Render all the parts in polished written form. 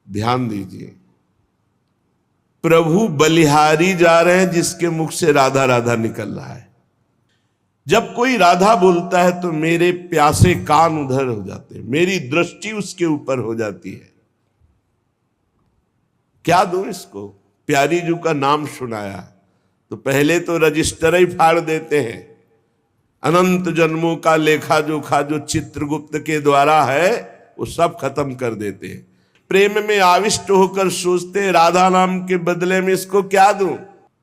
ध्यान दीजिए, प्रभु बलिहारी जा रहे हैं जिसके मुख से राधा राधा निकल रहा है। जब कोई राधा बोलता है तो मेरे प्यासे कान उधर हो जाते हैं, मेरी दृष्टि उसके ऊपर हो जाती है। क्या दूं इसको? प्यारी जी का नाम सुनाया तो पहले तो रजिस्टर ही फाड़ देते हैं। अनंत जन्मों का लेखा जोखा जो चित्रगुप्त के द्वारा है वो सब खत्म कर देते हैं। प्रेम में आविष्ट होकर सोचते हैं राधा नाम के बदले में इसको क्या दूं,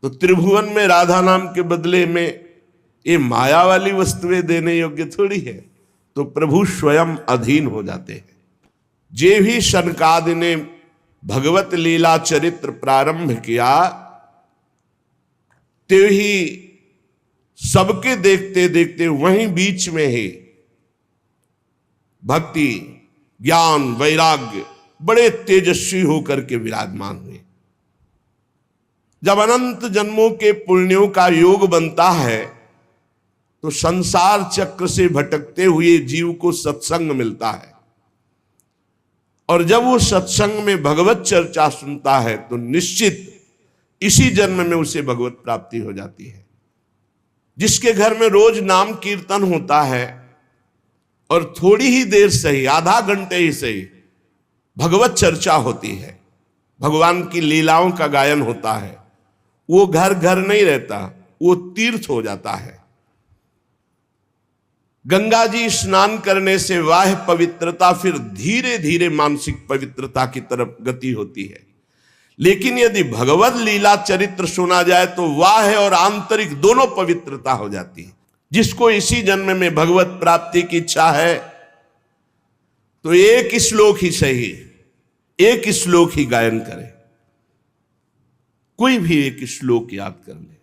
तो त्रिभुवन में राधा नाम के बदले में ये माया वाली वस्तुएं देने योग्य थोड़ी है। तो प्रभु स्वयं अधीन हो जाते हैं। जे भी सनकादि ने भगवत लीला चरित्र प्रारंभ किया, ते ही सबके देखते देखते वहीं बीच में ही भक्ति, ज्ञान, वैराग्य बड़े तेजस्वी होकर के विराजमान हुए। जब अनंत जन्मों के पुण्यों का योग बनता है तो संसार चक्र से भटकते हुए जीव को सत्संग मिलता है, और जब वो सत्संग में भगवत चर्चा सुनता है तो निश्चित इसी जन्म में उसे भगवत प्राप्ति हो जाती है। जिसके घर में रोज नाम कीर्तन होता है और थोड़ी ही देर सही, आधा घंटे ही सही भगवत चर्चा होती है, भगवान की लीलाओं का गायन होता है, वो घर घर नहीं रहता, वो तीर्थ हो जाता है। गंगा जी स्नान करने से वाह पवित्रता फिर धीरे धीरे मानसिक पवित्रता की तरफ गति होती है। लेकिन यदि भगवत लीला चरित्र सुना जाए तो वाह और आंतरिक दोनों पवित्रता हो जाती है। जिसको इसी जन्म में भगवत प्राप्ति की इच्छा है तो एक श्लोक ही सही, एक श्लोक ही गायन करे, कोई भी एक श्लोक याद कर ले।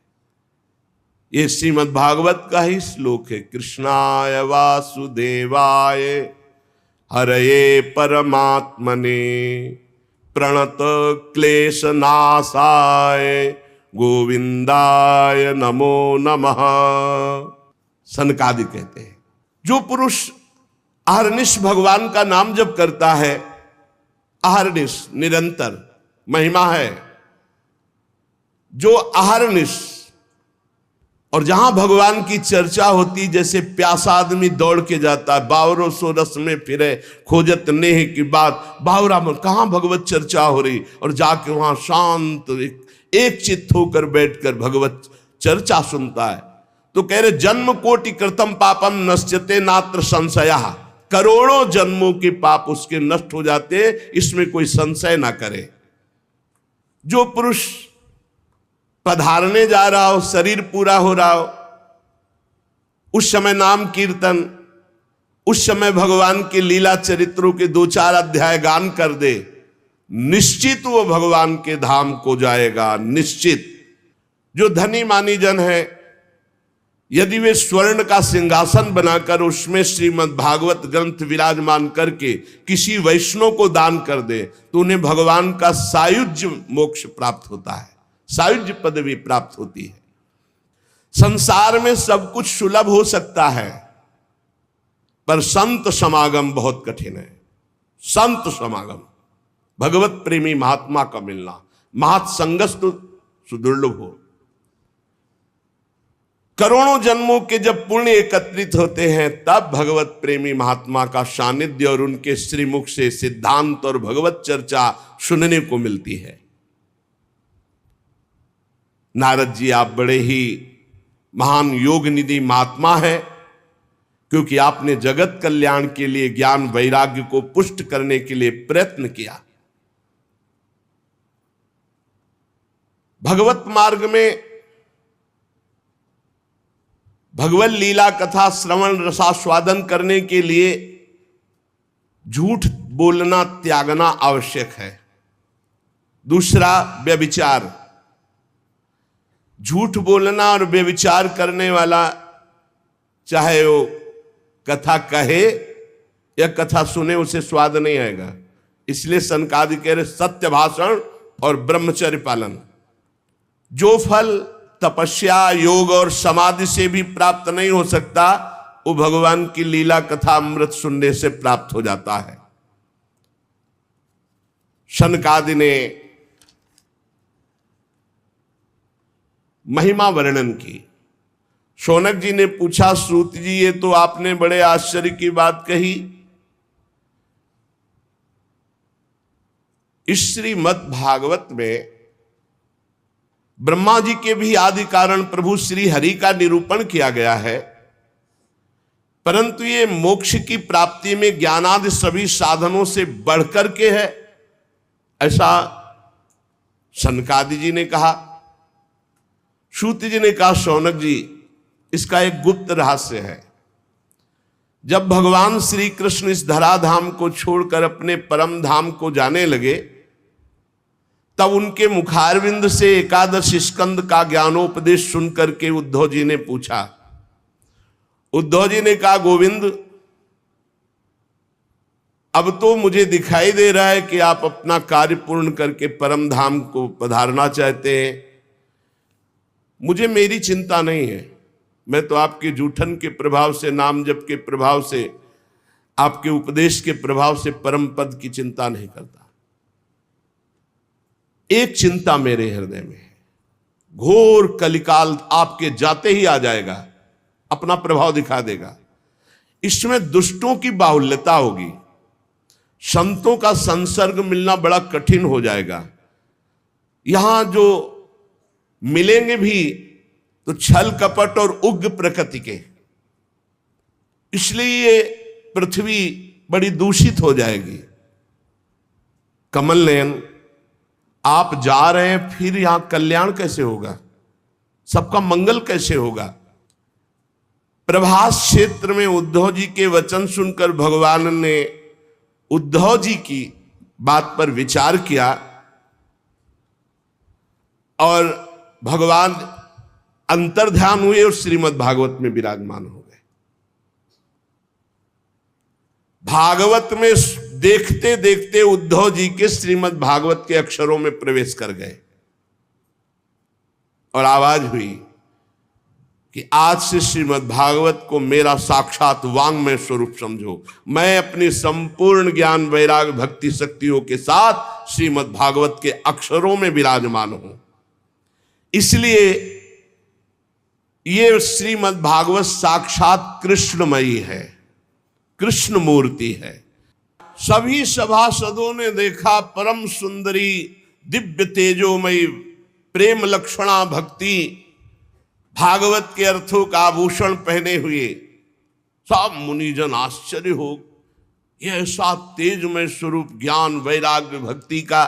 ये श्रीमद् भागवत का ही श्लोक है। कृष्णाय वासुदेवाय हरये परमात्मने प्रणत क्लेश नाशाय गोविंदाय नमो नमः। सनकादि कहते हैं जो पुरुष अहर्निश भगवान का नाम जप करता है, अहर्निश निरंतर महिमा है, जो अहर्निश, और जहां भगवान की चर्चा होती, जैसे प्यासा आदमी दौड़ के जाता है, बावरों सो रस में फिरे खोजत नेह की बात, बावरा में कहां भगवत चर्चा हो रही, और जाके वहां शांत एक चित्त होकर बैठकर भगवत चर्चा सुनता है। तो कह रहे जन्म कोटि कृतम पापम नश्यते नात्र संशया, करोड़ों जन्मों के पाप उसके नष्ट हो जाते, इसमें कोई संशय ना करे। जो पुरुष पधारने जा रहा हो, शरीर पूरा हो रहा हो, उस समय नाम कीर्तन, उस समय भगवान के लीला चरित्रों के 2-4 अध्याय गान कर दे, निश्चित वो भगवान के धाम को जाएगा, निश्चित। जो धनी मानी जन है, यदि वे स्वर्ण का सिंहासन बनाकर उसमें श्रीमद् भागवत ग्रंथ विराजमान करके किसी वैष्णव को दान कर दे तो उन्हें भगवान का सायुज्य मोक्ष प्राप्त होता है, सायुज्य पदवी प्राप्त होती है। संसार में सब कुछ सुलभ हो सकता है, पर संत समागम बहुत कठिन है। संत समागम, भगवत प्रेमी महात्मा का मिलना, महत्संगस्तु सुदुर्लभ हो। करोड़ों जन्मों के जब पुण्य एकत्रित होते हैं तब भगवत प्रेमी महात्मा का सानिध्य और उनके श्रीमुख से सिद्धांत और भगवत चर्चा सुनने को मिलती है। नारद जी, आप बड़े ही महान योग निधि महात्मा है, क्योंकि आपने जगत कल्याण के लिए ज्ञान वैराग्य को पुष्ट करने के लिए प्रयत्न किया। भगवत मार्ग में भगवत लीला कथा श्रवण रसास्वादन करने के लिए झूठ बोलना त्यागना आवश्यक है। दूसरा, व्यभिचार। झूठ बोलना और व्यभिचार करने वाला, चाहे वो कथा कहे या कथा सुने, उसे स्वाद नहीं आएगा। इसलिए सनकादि कह रहे सत्य भाषण और ब्रह्मचर्य पालन। जो फल तपस्या, योग और समाधि से भी प्राप्त नहीं हो सकता, वो भगवान की लीला कथा अमृत सुनने से प्राप्त हो जाता है। शनकादि ने महिमा वर्णन की। शौनक जी ने पूछा, सूत जी ये तो आपने बड़े आश्चर्य की बात कही। इस श्रीमद् भागवत में ब्रह्मा जी के भी आदि कारण प्रभु श्री हरि का निरूपण किया गया है, परंतु ये मोक्ष की प्राप्ति में ज्ञानादि सभी साधनों से बढ़कर के है, ऐसा सनकादि जी ने कहा। सूत जी ने कहा, शौनक जी इसका एक गुप्त रहस्य है। जब भगवान श्री कृष्ण इस धराधाम को छोड़कर अपने परम धाम को जाने लगे, तब उनके मुखारविंद से एकादश स्कंद का ज्ञानोपदेश सुनकर के उद्धव जी ने पूछा। उद्धव जी ने कहा, गोविंद अब तो मुझे दिखाई दे रहा है कि आप अपना कार्य पूर्ण करके परम धाम को पधारना चाहते हैं। मुझे मेरी चिंता नहीं है, मैं तो आपके जूठन के प्रभाव से, नाम जप के प्रभाव से, आपके उपदेश के प्रभाव से परम पद की चिंता नहीं करता। एक चिंता मेरे हृदय में है, घोर कलिकाल आपके जाते ही आ जाएगा, अपना प्रभाव दिखा देगा। इसमें दुष्टों की बाहुल्यता होगी, संतों का संसर्ग मिलना बड़ा कठिन हो जाएगा। यहां जो मिलेंगे भी तो छल कपट और उग्र प्रकृति के, इसलिए ये पृथ्वी बड़ी दूषित हो जाएगी। कमल नयन, आप जा रहे हैं, फिर यहां कल्याण कैसे होगा, सबका मंगल कैसे होगा? प्रभास क्षेत्र में उद्धव जी के वचन सुनकर भगवान ने उद्धव जी की बात पर विचार किया और भगवान अंतर्ध्यान हुए और श्रीमद् भागवत में विराजमान हो गए। भागवत में देखते देखते उद्धव जी के श्रीमद् भागवत के अक्षरों में प्रवेश कर गए और आवाज हुई कि आज से श्रीमद् भागवत को मेरा साक्षात वांग्मय स्वरूप समझो। मैं अपनी संपूर्ण ज्ञान वैराग भक्ति शक्तियों के साथ श्रीमद् भागवत के अक्षरों में विराजमान हूं। इसलिए ये श्रीमद् भागवत साक्षात कृष्णमयी है, कृष्ण मूर्ति है। सभी सभासदों ने देखा परम सुंदरी दिव्य तेजोमयी प्रेम लक्षणा भक्ति भागवत के अर्थों का आभूषण पहने हुए सब मुनिजन आश्चर्य हो, यह ऐसा तेजमय स्वरूप ज्ञान वैराग्य भक्ति का।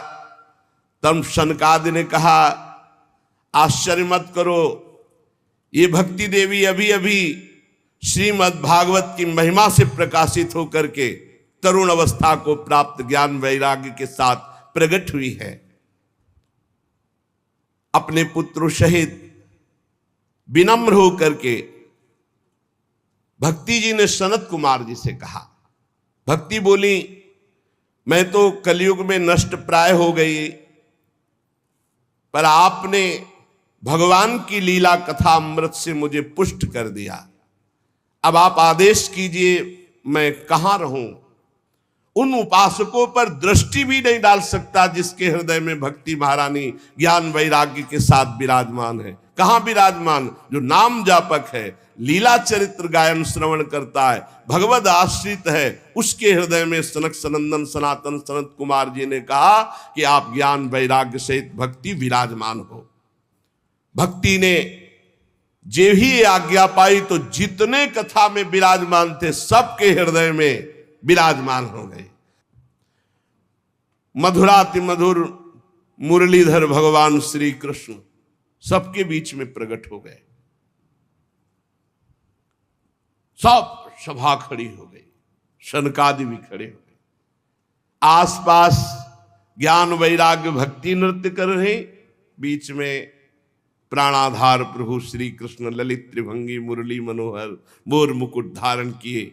तब सनकादि ने कहा, आश्चर्य मत करो, ये भक्ति देवी अभी अभी श्रीमद् भागवत की महिमा से प्रकाशित होकर के तरुण अवस्था को प्राप्त ज्ञान वैराग्य के साथ प्रकट हुई है। अपने पुत्रों सहित विनम्र होकर के भक्ति जी ने सनत कुमार जी से कहा। भक्ति बोली, मैं तो कलयुग में नष्ट प्राय हो गई, पर आपने भगवान की लीला कथा अमृत से मुझे पुष्ट कर दिया। अब आप आदेश कीजिए, मैं कहां रहूं? उन उपासकों पर दृष्टि भी नहीं डाल सकता जिसके हृदय में भक्ति महारानी ज्ञान वैराग्य के साथ विराजमान है। कहां विराजमान? जो नाम जापक है, लीला चरित्र गायन श्रवण करता है, भगवद आश्रित है, उसके हृदय में सनक सनंदन सनातन सनत कुमार जी ने कहा कि आप ज्ञान वैराग्य सहित भक्ति विराजमान हो। भक्ति ने जे ही आज्ञा पाई तो जितने कथा में विराजमान थे सबके हृदय में विराजमान हो गए। मधुराति मधुर मुरलीधर भगवान श्री कृष्ण सबके बीच में प्रकट हो गए। सब सभा खड़ी हो गई, शनकादि भी खड़े हो गए। आसपास ज्ञान वैराग्य भक्ति नृत्य कर रहे, बीच में प्राणाधार प्रभु श्री कृष्ण ललित त्रिभंगी मुरली मनोहर मोर मुकुट धारण किए।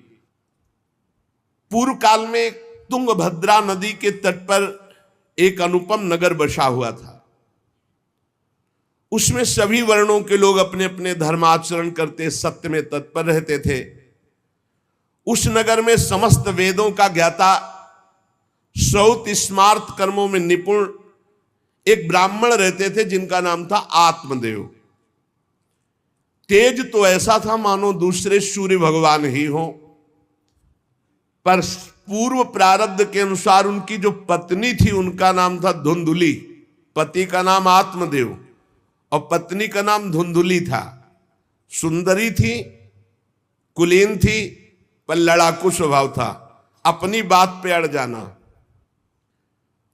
पूर्व काल में तुंगभद्रा नदी के तट पर एक अनुपम नगर बसा हुआ था। उसमें सभी वर्णों के लोग अपने अपने धर्माचरण करते, सत्य में तत्पर रहते थे। उस नगर में समस्त वेदों का ज्ञाता श्रौत स्मार्त कर्मों में निपुण एक ब्राह्मण रहते थे जिनका नाम था आत्मदेव। तेज तो ऐसा था मानो दूसरे सूर्य भगवान ही हो, पर पूर्व प्रारब्ध के अनुसार उनकी जो पत्नी थी उनका नाम था धुंधुली। पति का नाम आत्मदेव और पत्नी का नाम धुंधुली था। सुंदरी थी, कुलीन थी, पर लड़ाकू स्वभाव था, अपनी बात पे अड़ जाना।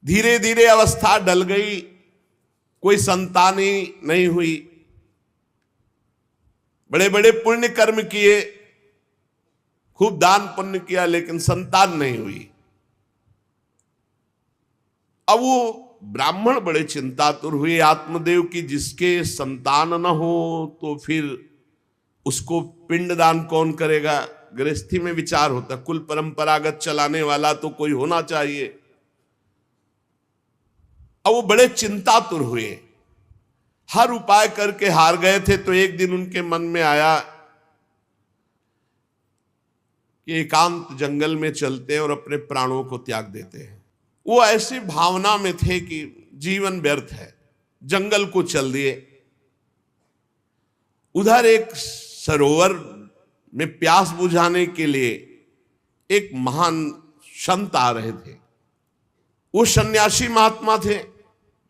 धीरे धीरे अवस्था डल गई, कोई संतान ही नहीं हुई। बड़े बड़े पुण्य कर्म किए, खूब दान पुण्य किया, लेकिन संतान नहीं हुई। अब वो ब्राह्मण बड़े चिंतातुर हुए आत्मदेव की, जिसके संतान न हो तो फिर उसको पिंडदान कौन करेगा। गृहस्थी में विचार होता, कुल परंपरागत चलाने वाला तो कोई होना चाहिए। अब वो बड़े चिंतातुर हुए, हर उपाय करके हार गए थे। तो एक दिन उनके मन में आया कि एकांत जंगल में चलते हैं और अपने प्राणों को त्याग देते हैं। वो ऐसी भावना में थे कि जीवन व्यर्थ है, जंगल को चल दिए। उधर एक सरोवर में प्यास बुझाने के लिए एक महान संत आ रहे थे। वो सन्यासी महात्मा थे।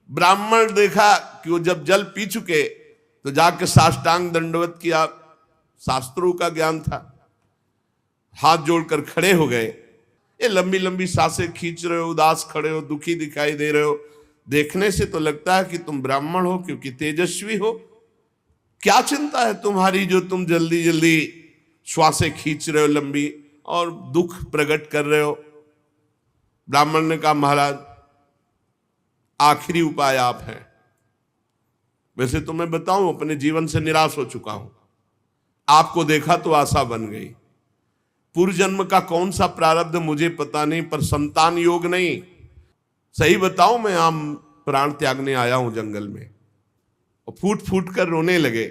ब्राह्मण देखा कि वो जब जल पी चुके तो जाके साष्टांग दंडवत किया, शास्त्रों का ज्ञान था, हाथ जोड़कर खड़े हो गए। ये लंबी लंबी सांसें खींच रहे हो, उदास खड़े हो, दुखी दिखाई दे रहे हो। देखने से तो लगता है कि तुम ब्राह्मण हो, क्योंकि तेजस्वी हो। क्या चिंता है तुम्हारी जो तुम जल्दी जल्दी श्वासें खींच रहे हो लंबी और दुख प्रकट कर रहे हो। ब्राह्मण ने कहा, महाराज आखिरी उपाय आप हैं। वैसे तो मैं बताऊं, अपने जीवन से निराश हो चुका हूं। आपको देखा तो आशा बन गई। पूर्व जन्म का कौन सा प्रारब्ध मुझे पता नहीं, पर संतान योग नहीं। सही बताऊं, मैं आम प्राण त्यागने आया हूं जंगल में। और फूट फूट कर रोने लगे।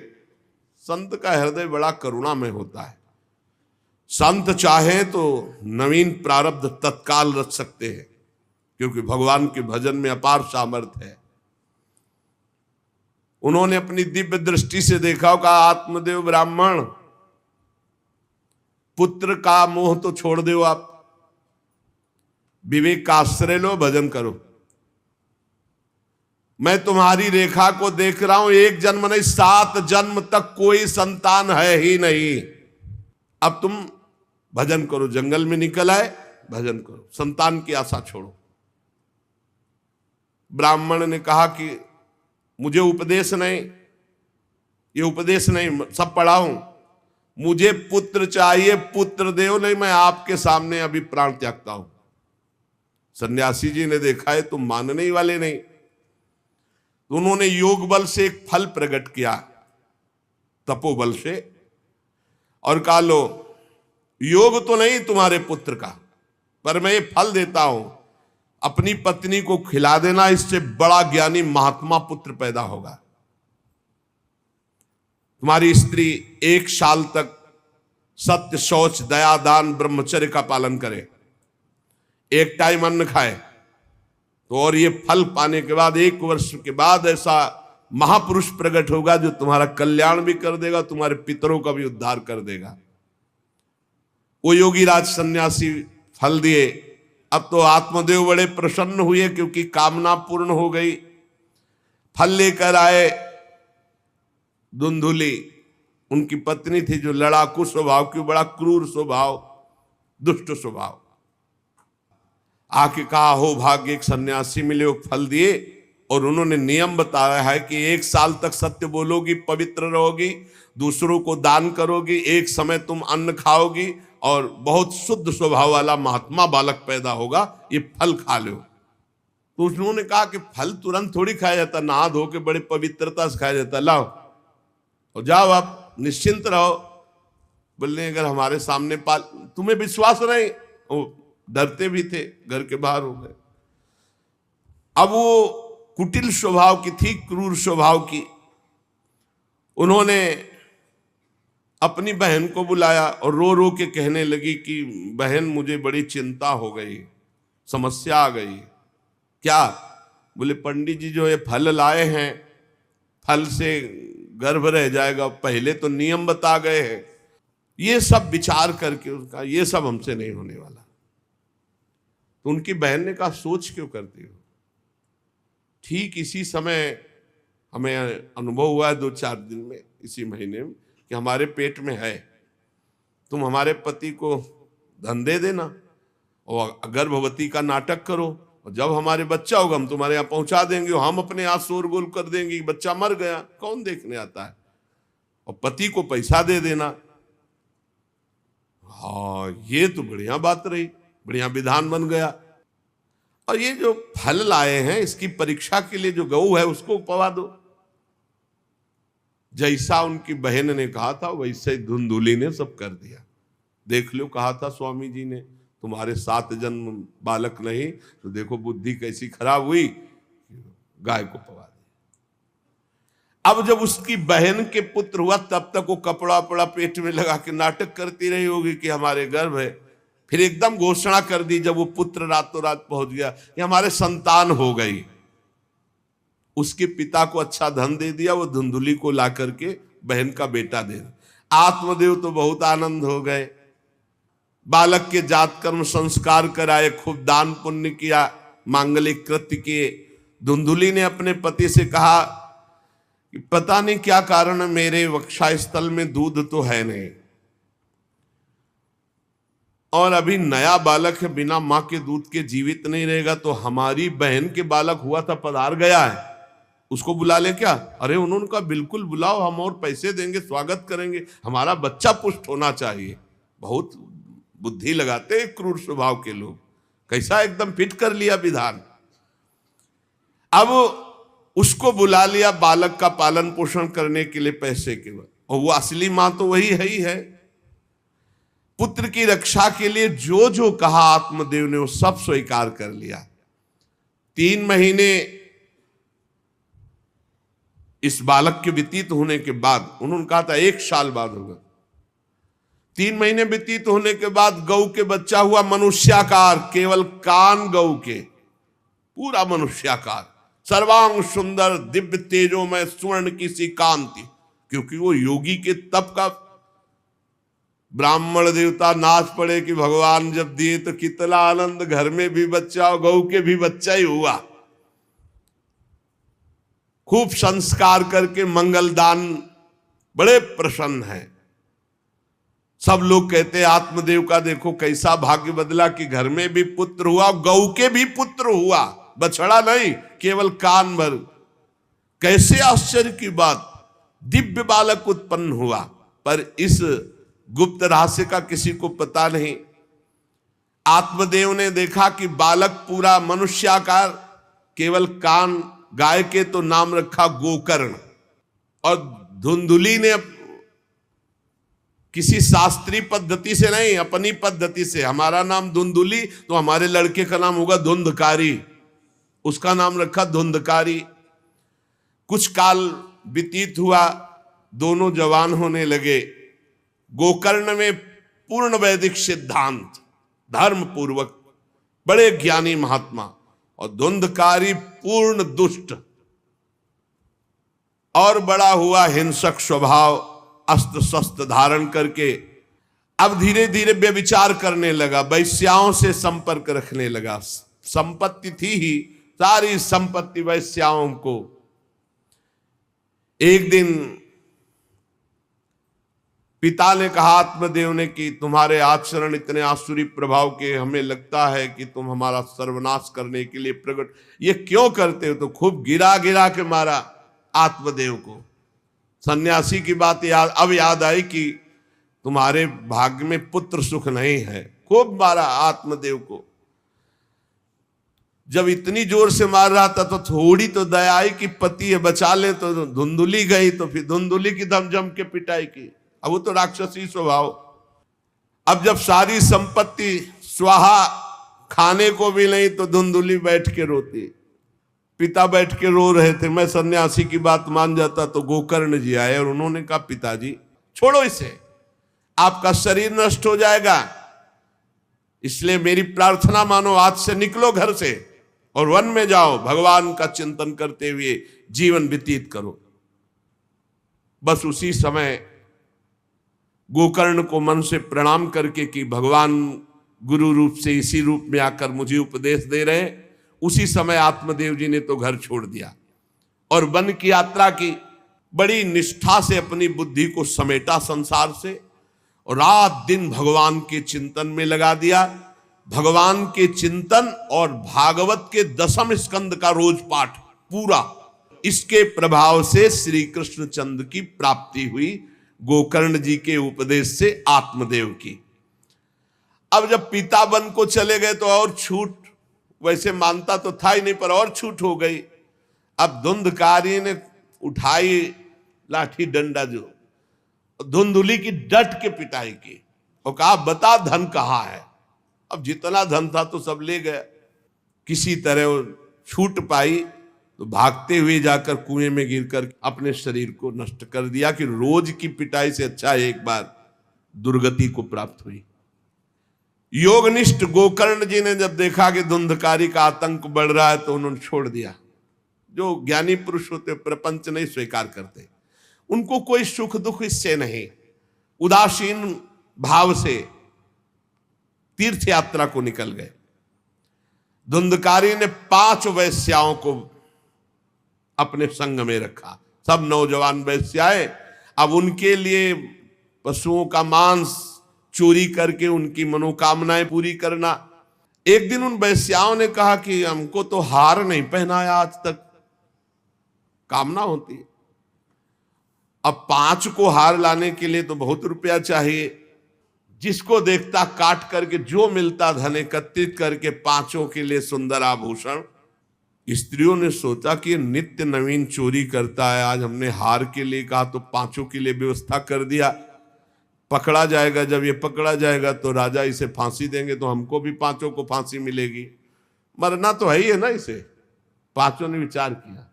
संत का हृदय बड़ा करुणामय होता है। संत चाहे तो नवीन प्रारब्ध तत्काल रच सकते हैं, क्योंकि भगवान के भजन में अपार सामर्थ्य है। उन्होंने अपनी दिव्य दृष्टि से देखा, कहा आत्मदेव ब्राह्मण, पुत्र का मोह तो छोड़ दो, आप विवेक का आश्रय लो, भजन करो। मैं तुम्हारी रेखा को देख रहा हूं, एक जन्म नहीं 7 जन्म तक कोई संतान है ही नहीं। अब तुम भजन करो। जंगल में निकल आए, भजन करो, संतान की आशा छोड़ो। ब्राह्मण ने कहा कि मुझे उपदेश नहीं, ये उपदेश नहीं, सब पढ़ा हूं, मुझे पुत्र चाहिए, पुत्र देव, नहीं मैं आपके सामने अभी प्राण त्यागता हूं। सन्यासी जी ने देखा है तुम मानने ही वाले नहीं, तो उन्होंने योग बल से एक फल प्रकट किया, तपोबल से, और कहा लो योग तो नहीं तुम्हारे पुत्र का, पर मैं ये फल देता हूं, अपनी पत्नी को खिला देना, इससे बड़ा ज्ञानी महात्मा पुत्र पैदा होगा। तुम्हारी स्त्री 1 साल तक सत्य, शौच, दया, दान, ब्रह्मचर्य का पालन करे, एक टाइम अन्न खाए, तो और ये फल पाने के बाद 1 वर्ष के बाद ऐसा महापुरुष प्रकट होगा जो तुम्हारा कल्याण भी कर देगा, तुम्हारे पितरों का भी उद्धार कर देगा। वो योगी राज सन्यासी फल दिए। अब तो आत्मदेव बड़े प्रसन्न हुए, क्योंकि कामना पूर्ण हो गई। फल लेकर आए। धुंधुली उनकी पत्नी थी, जो लड़ाकू स्वभाव की, बड़ा क्रूर स्वभाव, दुष्ट स्वभाव। आके कहा, हो भाग्य, एक सन्यासी मिले, वो फल दिए, और उन्होंने नियम बताया है कि 1 साल तक सत्य बोलोगी, पवित्र रहोगी, दूसरों को दान करोगी, एक समय तुम अन्न खाओगी, और बहुत शुद्ध स्वभाव वाला महात्मा बालक पैदा होगा, ये फल खा लो। तो उन्होंने कहा कि फल तुरंत थोड़ी खाया जाता, नहा धो के बड़े पवित्रता से खाया जाता, लाओ और जाओ, आप निश्चिंत रहो। बोलने अगर हमारे सामने पाल, तुम्हें विश्वास नहीं, वो डरते भी थे, घर के बाहर हो गए। अब वो कुटिल स्वभाव की थी, क्रूर स्वभाव की। उन्होंने अपनी बहन को बुलाया और रो रो के कहने लगी कि बहन, मुझे बड़ी चिंता हो गई, समस्या आ गई। क्या? बोले पंडित जी जो ये फल लाए हैं, फल से गर्भ रह जाएगा, पहले तो नियम बता गए हैं। ये सब विचार करके उसका ये सब हमसे नहीं होने वाला। तो उनकी बहन ने कहा सोच क्यों करती हो? ठीक इसी समय हमें अनुभव हुआ है 2-4 दिन में, इसी महीने में, कि हमारे पेट में है, तुम हमारे पति को धन दे देना और गर्भवती का नाटक करो, और जब हमारे बच्चा होगा हम तुम्हारे यहाँ पहुंचा देंगे, और हम अपने यहाँ शोरगुल कर देंगे कि बच्चा मर गया, कौन देखने आता है, और पति को पैसा दे देना। हाँ, ये तो बढ़िया बात रही, बढ़िया विधान बन गया। और ये जो फल लाए हैं इसकी परीक्षा के लिए जो गऊ है उसको पवा दो। जैसा उनकी बहन ने कहा था वैसे ही धुंधुली ने सब कर दिया। देख लो, कहा था स्वामी जी ने तुम्हारे 7 जन्म बालक नहीं, तो देखो बुद्धि कैसी खराब हुई, गाय को पवा दिया। अब जब उसकी बहन के पुत्र हुआ तब तक वो कपड़ा पड़ा पेट में लगा के नाटक करती रही होगी कि हमारे गर्भ है। फिर एकदम घोषणा कर दी जब वो पुत्र रातों रात पहुंच गया कि हमारे संतान हो गई। उसके पिता को अच्छा धन दे दिया, वो धुंधुली को ला करके बहन का बेटा दे दिया। आत्मदेव तो बहुत आनंद हो गए, बालक के जात कर्म संस्कार कराए, खूब दान पुण्य किया, मांगलिक कृत्य किए। धुंधुली ने अपने पति से कहा कि पता नहीं क्या कारण है, मेरे वक्षा स्थल में दूध तो है नहीं, और अभी नया बालक है, बिना मां के दूध के जीवित नहीं रहेगा, तो हमारी बहन के बालक हुआ था पधार गया है, उसको बुला ले क्या? अरे उन्होंने कहा बिल्कुल बुलाओ, हम और पैसे देंगे, स्वागत करेंगे, हमारा बच्चा पुष्ट होना चाहिए। बहुत बुद्धि लगाते हैं क्रूर स्वभाव के लोग, कैसा एकदम फिट कर लिया विधान। अब उसको बुला लिया बालक का पालन पोषण करने के लिए पैसे के बाद, और वो असली मां तो वही है ही है। पुत्र की रक्षा के लिए जो जो कहा आत्मदेव ने वो सब स्वीकार कर लिया। 3 महीने इस बालक के व्यतीत होने के बाद, उन्होंने कहा था 1 साल बाद होगा, 3 महीने व्यतीत होने के बाद गौ के बच्चा हुआ मनुष्याकार, केवल कान गौ के, पूरा मनुष्याकार, सर्वांग सुंदर, दिव्य तेजोमय, स्वर्ण की सी कांति, क्योंकि वो योगी के तप का। ब्राह्मण देवता नाच पड़े कि भगवान जब दिए तो कितना आनंद, घर में भी बच्चा और गौ के भी बच्चा ही हुआ। खूब संस्कार करके मंगलदान, बड़े प्रसन्न हैं। सब लोग कहते आत्मदेव का देखो कैसा भाग्य बदला कि घर में भी पुत्र हुआ, गौ के भी पुत्र हुआ, बछड़ा नहीं, केवल कान भर। कैसे आश्चर्य की बात, दिव्य बालक उत्पन्न हुआ। पर इस गुप्त रहस्य का किसी को पता नहीं। आत्मदेव ने देखा कि बालक पूरा मनुष्याकार, केवल कान, गाय के तो नाम रखा गोकर्ण। और धुंधुली ने किसी शास्त्रीय पद्धति से नहीं, अपनी पद्धति से, हमारा नाम धुंधुली तो हमारे लड़के का नाम होगा धुंधकारी, उसका नाम रखा धुंधकारी। कुछ काल व्यतीत हुआ, दोनों जवान होने लगे। गोकर्ण में पूर्ण वैदिक सिद्धांत, धर्म पूर्वक, बड़े ज्ञानी महात्मा, और धुंधकारी पूर्ण दुष्ट और बड़ा हुआ हिंसक स्वभाव, अस्त्र शस्त्र धारण करके अब धीरे धीरे व्यभिचार करने लगा, वैश्याओं से संपर्क रखने लगा। संपत्ति थी ही, सारी संपत्ति वैश्याओं को। एक दिन पिता ने कहा आत्मदेव ने कि तुम्हारे आचरण इतने आसुरी प्रभाव के, हमें लगता है कि तुम हमारा सर्वनाश करने के लिए प्रकट, ये क्यों करते हो? तो खूब गिरा गिरा के मारा आत्मदेव को। सन्यासी की बात अब याद आई कि तुम्हारे भाग्य में पुत्र सुख नहीं है, खूब मारा आत्मदेव को। जब इतनी जोर से मार रहा था तो थोड़ी तो दया आई कि पति है, बचा ले, तो धुंधुली गई, तो फिर धुंधुली की दम जम के पिटाई की। अब वो तो राक्षसी स्वभाव। अब जब सारी संपत्ति स्वाहा, खाने को भी नहीं, तो धुंधुली बैठ के रोती। पिता बैठ के रो रहे थे। मैं सन्यासी की बात मान जाता तो गोकर्ण जी आए और उन्होंने कहा पिताजी छोड़ो इसे, आपका शरीर नष्ट हो जाएगा, इसलिए मेरी प्रार्थना मानो, आज से निकलो घर से और वन में जाओ, भगवान का चिंतन करते हुए जीवन व्यतीत करो। बस उसी समय गोकर्ण को मन से प्रणाम करके कि भगवान गुरु रूप से इसी रूप में आकर मुझे उपदेश दे रहे हैं, उसी समय आत्मदेव जी ने तो घर छोड़ दिया और वन की यात्रा की। बड़ी निष्ठा से अपनी बुद्धि को समेटा संसार से और रात दिन भगवान के चिंतन में लगा दिया। भगवान के चिंतन और भागवत के 10वें स्कंद का रोज पाठ पूरा, इसके प्रभाव से श्री कृष्णचंद्र की प्राप्ति हुई, गोकर्ण जी के उपदेश से आत्मदेव की। अब जब पिता वन को चले गए तो और छूट, वैसे मानता तो था ही नहीं पर और छूट हो गई। अब धुंधकारी ने उठाई लाठी डंडा, जो धुंधुली की डट के पिटाई की और कहा बता धन कहाँ है। अब जितना धन था तो सब ले गया। किसी तरह वो छूट पाई तो भागते हुए जाकर कुएं में गिरकर अपने शरीर को नष्ट कर दिया कि रोज की पिटाई से अच्छा एक बार दुर्गति को प्राप्त हुई। योगनिष्ठ गोकर्ण जी ने जब देखा कि धुंधकारी का आतंक बढ़ रहा है तो उन्होंने छोड़ दिया। जो ज्ञानी पुरुष होते प्रपंच नहीं स्वीकार करते, उनको कोई सुख दुख इससे नहीं, उदासीन भाव से तीर्थ यात्रा को निकल गए। धुंधकारी ने 5 वैश्याओं को अपने संग में रखा, सब नौजवान वैश्याएं। अब उनके लिए पशुओं का मांस चोरी करके उनकी मनोकामनाएं पूरी करना। एक दिन उन वैश्याओं ने कहा कि हमको तो हार नहीं पहनाया आज तक, कामना होती है। अब 5 को हार लाने के लिए तो बहुत रुपया चाहिए। जिसको देखता काट करके जो मिलता धन एकत्रित करके 5 के लिए सुंदर आभूषण। स्त्रियों ने सोचा कि नित्य नवीन चोरी करता है, आज हमने हार के लिए कहा तो 5 के लिए व्यवस्था कर दिया। पकड़ा जाएगा, जब ये पकड़ा जाएगा तो राजा इसे फांसी देंगे तो हमको भी 5 को फांसी मिलेगी, मरना तो है ही है ना इसे। 5 ने विचार किया,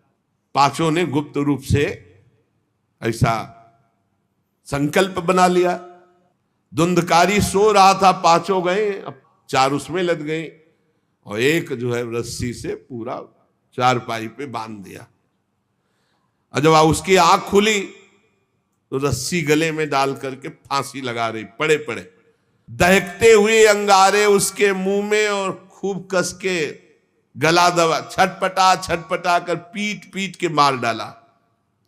5 ने गुप्त रूप से ऐसा संकल्प बना लिया। धुंधकारी सो रहा था, 5 गए, अब 4 उसमें लग गए और एक जो है रस्सी से पूरा चारपाई पे बांध दिया। और जब उसकी आंख खुली तो रस्सी गले में डाल करके फांसी लगा रही, पड़े पड़े दहकते हुए अंगारे उसके मुंह में और खूब कस के गला दबा, छटपटा छटपटा कर पीट पीट के मार डाला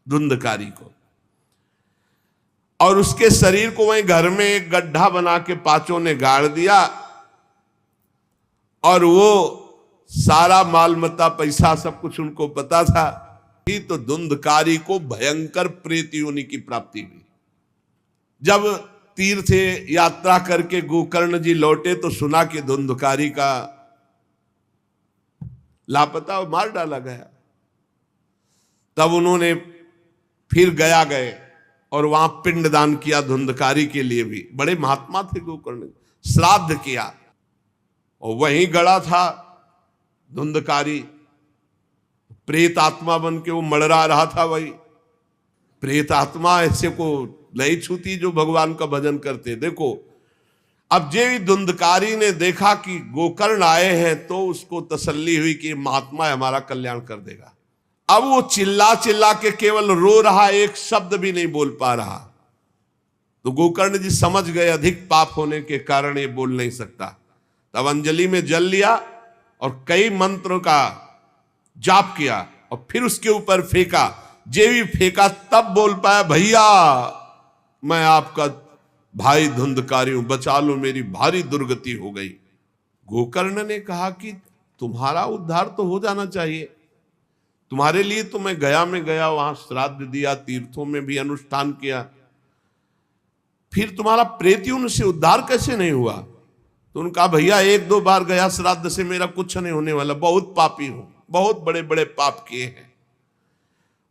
धुंधकारी को। और उसके शरीर को वहीं घर में एक गड्ढा बना के 5 ने गाड़ दिया और वो सारा माल मत्ता पैसा सब कुछ उनको पता था। तो धुंधकारी को भयंकर प्रेत योनि की प्राप्ति हुई। जब तीर्थ यात्रा करके गोकर्ण जी लौटे तो सुना कि धुंधकारी का लापता मार डाला गया। तब उन्होंने फिर गए और वहां पिंडदान किया धुंधकारी के लिए भी। बड़े महात्मा थे गोकर्ण, श्राद्ध किया और वहीं गड़ा था धुंधकारी। प्रेत आत्मा बन के वो मड़रा रहा था। वही प्रेत आत्मा ऐसे को नहीं छूती जो भगवान का भजन करते। देखो अब जे धुंधकारी ने देखा कि गोकर्ण आए हैं तो उसको तसल्ली हुई कि महात्मा हमारा कल्याण कर देगा। अब वो चिल्ला चिल्ला के केवल रो रहा, एक शब्द भी नहीं बोल पा रहा। तो गोकर्ण जी समझ गए अधिक पाप होने के कारण ये बोल नहीं सकता। तब अंजलि में जल लिया और कई मंत्रों का जाप किया और फिर उसके ऊपर फेंका। जे भी फेंका तब बोल पाया, भैया मैं आपका भाई धुंधकारी हूं, बचा लो, मेरी भारी दुर्गति हो गई। गोकर्ण ने कहा कि तुम्हारा उद्धार तो हो जाना चाहिए, तुम्हारे लिए तो मैं गया में गया, वहां श्राद्ध दिया, तीर्थों में भी अनुष्ठान किया, फिर तुम्हारा प्रेतियों से उद्धार कैसे नहीं हुआ? तो उनका भैया 1-2 बार गया श्राद्ध से मेरा कुछ नहीं होने वाला, बहुत पापी हूं, बहुत बड़े बड़े पाप किए हैं,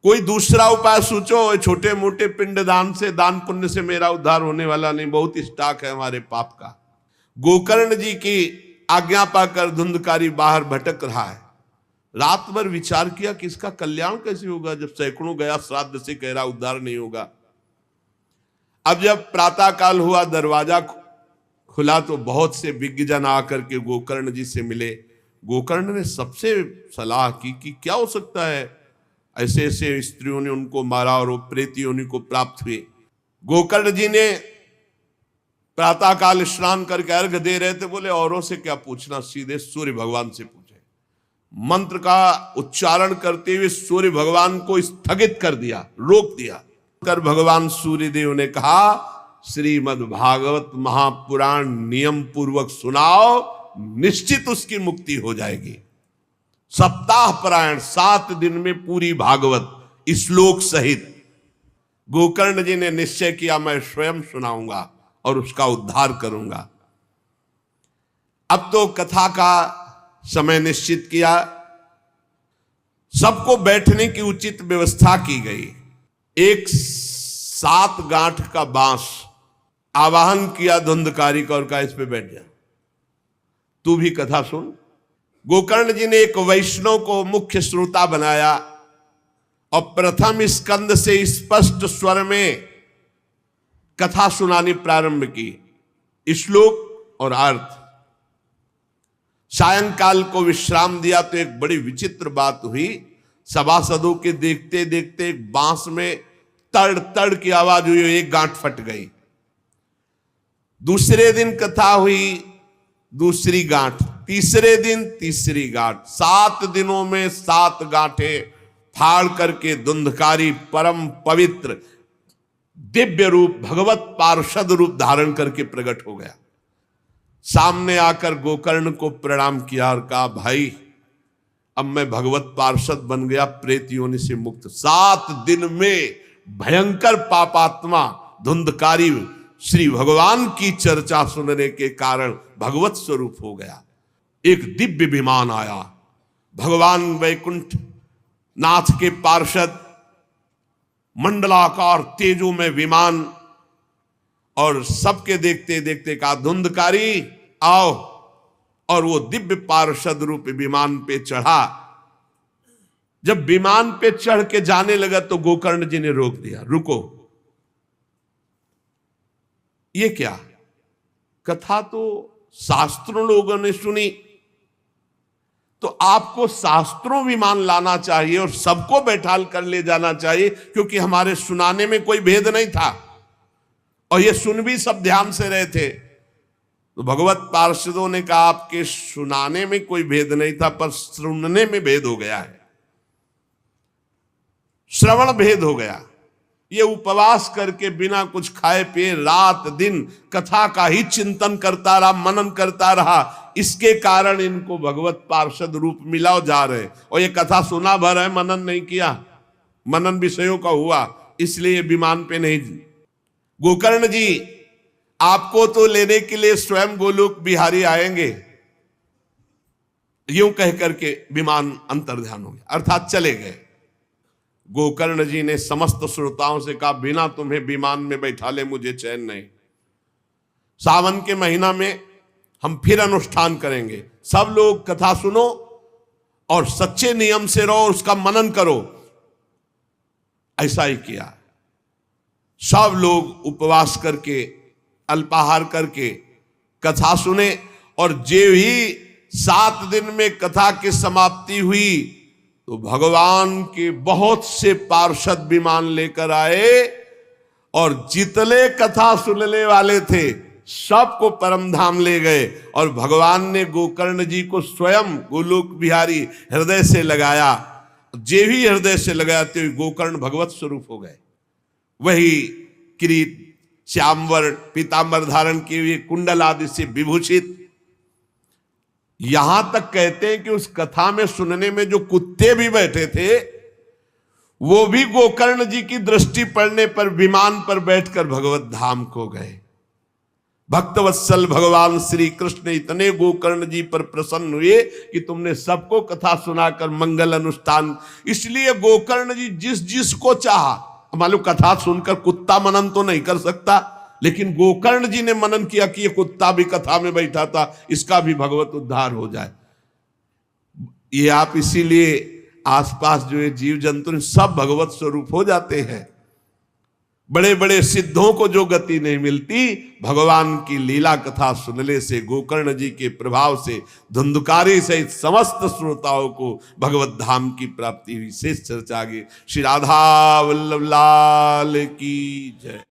कोई दूसरा उपाय सोचो, छोटे मोटे पिंडदान से दान पुण्य से मेरा उद्धार होने वाला नहीं, बहुत स्टॉक है हमारे पाप का। गोकर्ण जी की आज्ञा पाकर धुंधकारी बाहर भटक रहा है। रात भर विचार किया कि इसका कल्याण कैसे होगा, जब सैकड़ों गया श्राद्ध से कह रहा उद्धार नहीं होगा। अब जब प्रातः काल हुआ, दरवाजा खुला तो बहुत से विज्ञजन आकर के गोकर्ण जी से मिले। गोकर्ण ने सबसे सलाह की कि क्या हो सकता है, ऐसे ऐसे स्त्रियों ने उनको मारा और वो प्रेत योनि को प्राप्त हुए। गोकर्ण जी ने प्रातः काल स्नान करके अर्घ दे रहे थे, बोले औरों से क्या पूछना, सीधे सूर्य भगवान से पूछे। मंत्र का उच्चारण करते हुए सूर्य भगवान को स्थगित कर दिया, रोक दिया। कर भगवान सूर्य देव ने कहा, श्रीमद् भागवत महापुराण नियम पूर्वक सुनाओ, निश्चित उसकी मुक्ति हो जाएगी। सप्ताह परायण 7 दिन में पूरी भागवत श्लोक सहित गोकर्ण जी ने निश्चय किया, मैं स्वयं सुनाऊंगा और उसका उद्धार करूंगा। अब तो कथा का समय निश्चित किया, सबको बैठने की उचित व्यवस्था की गई। एक 7 गांठ का बांस आवाहन किया धुंधकारी का और कहा, इस पे बैठ जा, तू भी कथा सुन। गोकर्ण जी ने एक वैष्णव को मुख्य श्रोता बनाया और प्रथम स्कंद से स्पष्ट स्वर में कथा सुनानी प्रारंभ की, श्लोक और अर्थ। सायंकाल को विश्राम दिया तो एक बड़ी विचित्र बात हुई। सभासदों के देखते देखते एक बांस में तड़ तड़ की आवाज हुई, एक गांठ फट गई। दूसरे दिन कथा हुई, दूसरी गांठ, तीसरे दिन तीसरी गांठ, 7 दिनों में 7 गांठें फाड़ करके धुंधकारी परम पवित्र दिव्य रूप भगवत पार्षद रूप धारण करके प्रकट हो गया। सामने आकर गोकर्ण को प्रणाम किया और कहा, भाई अब मैं भगवत पार्षद बन गया, प्रेत योनि से मुक्त। 7 दिन में भयंकर पापात्मा धुंधकारी श्री भगवान की चर्चा सुनने के कारण भगवत स्वरूप हो गया। एक दिव्य विमान आया, भगवान वैकुंठ नाथ के पार्षद, मंडलाकार तेजो में विमान, और सबके देखते देखते कहा, धुंधकारी आओ। और वो दिव्य पार्षद रूप विमान पे चढ़ा। जब विमान पे चढ़ के जाने लगा तो गोकर्ण जी ने रोक दिया, रुको, ये क्या, कथा तो शास्त्रों लोगों ने सुनी, तो आपको शास्त्रों विमान लाना चाहिए और सबको बैठाल कर ले जाना चाहिए, क्योंकि हमारे सुनाने में कोई भेद नहीं था और ये सुन भी सब ध्यान से रहे थे। तो भगवत पार्षदों ने कहा, आपके सुनाने में कोई भेद नहीं था, पर सुनने में भेद हो गया है, श्रवण भेद हो गया। ये उपवास करके बिना कुछ खाए पिए रात दिन कथा का ही चिंतन करता रहा, मनन करता रहा, इसके कारण इनको भगवत पार्षद रूप मिला और जा रहे। और ये कथा सुना भर है, मनन नहीं किया, मनन विषयों का हुआ, इसलिए विमान पे नहीं। गोकर्ण जी, आपको तो लेने के लिए स्वयं गोलोक बिहारी आएंगे, यूं कह करके विमान अंतर्ध्यान हो गया, अर्थात चले गए। गोकर्ण जी ने समस्त श्रोताओं से कहा, बिना तुम्हें विमान में बैठा ले मुझे चैन नहीं। सावन के महीना में हम फिर अनुष्ठान करेंगे, सब लोग कथा सुनो और सच्चे नियम से रहो, उसका मनन करो। ऐसा ही किया, सब लोग उपवास करके अल्पाहार करके कथा सुने। और जे ही 7 दिन में कथा की समाप्ति हुई तो भगवान के बहुत से पार्षद विमान लेकर आए और जितने कथा सुनने वाले थे सबको परम धाम ले गए। और भगवान ने गोकर्ण जी को स्वयं गोलोक बिहारी हृदय से लगाया। जे भी हृदय से लगाया तो गोकर्ण भगवत स्वरूप हो गए। वही किरीट श्यामवर्ण पीतांबर धारण किए हुए, कुंडल आदि से विभूषित। यहां तक कहते हैं कि उस कथा में सुनने में जो कुत्ते भी बैठे थे वो भी गोकर्ण जी की दृष्टि पड़ने पर विमान पर बैठकर भगवत धाम को गए। भक्तवत्सल भगवान श्री कृष्ण इतने गोकर्ण जी पर प्रसन्न हुए कि तुमने सबको कथा सुनाकर मंगल अनुष्ठान। इसलिए गोकर्ण जी जिस जिसको चाहा, मालूम कथा सुनकर कुत्ता मनन तो नहीं कर सकता, लेकिन गोकर्ण जी ने मनन किया कि ये कुत्ता भी कथा में बैठा था, इसका भी भगवत उद्धार हो जाए। ये आप इसीलिए आसपास जो ये जीव जंतु सब भगवत स्वरूप हो जाते हैं। बड़े बड़े सिद्धों को जो गति नहीं मिलती, भगवान की लीला कथा सुनने से, गोकर्ण जी के प्रभाव से धुंधकारी सहित समस्त श्रोताओं को भगवत धाम की प्राप्ति हुई। शेष चर्चा आगे। श्री राधा वल्लभ लाल की जय।